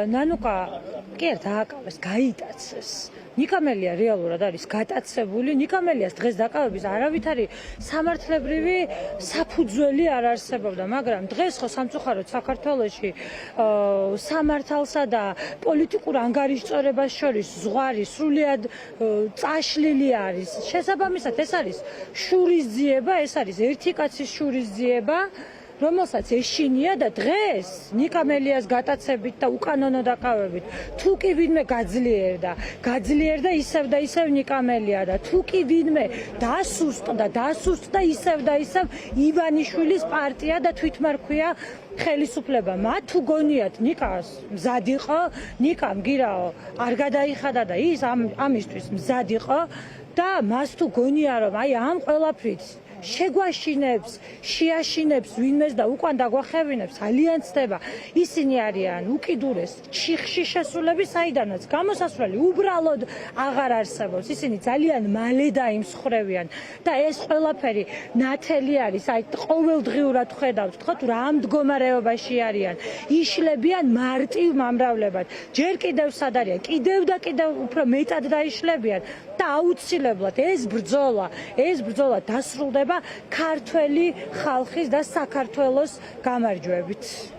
ნანუკა კი არ დააკავეს, გაიტაცეს. ნიკამელია რეალურად არის გატაცებული, ნიკამელიას დღეს დაკავების არავითარი სამართლებრივი საფუძველი არ არსებობდა, მაგრამ დღეს ხო სამწუხაროდ საქართველოში სამართალსა და პოლიტიკურ ანგარიშწორებას შორის ზღვარი სრულიად წაშლილი არის. შესაბამისად ეს არის შურისძიება, ეს არის ერთი კაცის შურისძიება, რომელსაც ეშინია და დღეს ნიკამელიას გატაცებით და უკანონო დაკავებით თუ კი ვინმე გაძლიერდა ისევ და ისევ ნიკამელია და თუ კი ვინმე დასუსტდა ისევ და ისევ ივანიშვილის პარტია და თვითმარქვია ხელისუფლება. მათ თუ გონიათ ნიკას მზად იყო, ნიკამ გირაო არ გადაიხადა და ის ამისთვის მზად იყო და მას თუ გონია რომ აი ამ ყველაფრით შეგვაშინებს, შეაშინებს ვინმეს და უკან დაგვახევინებს, ალიანსდება. ისინი არიან უკიდურეს ჩიხში შესულები, საიდანაც გამოსასვლელი უბრალოდ აღარ არსებობს. ისინი ძალიან მალე დაიმსხვრევიან და ეს ყველაფერი ნათელი არის. აი ყოველდღიურად ხედავთ, ხო, რა მდგომარეობაში არიან. იშლებიან მარტივ მომრავლებად. ჯერ კიდევ სად არიან, კიდევ და კიდევ უფრო მეტად დაიშლებიან და აუცილებლად ეს ბრძოლა დასრულდება ქართველი ხალხის და საქართველოს გამარჯვებით.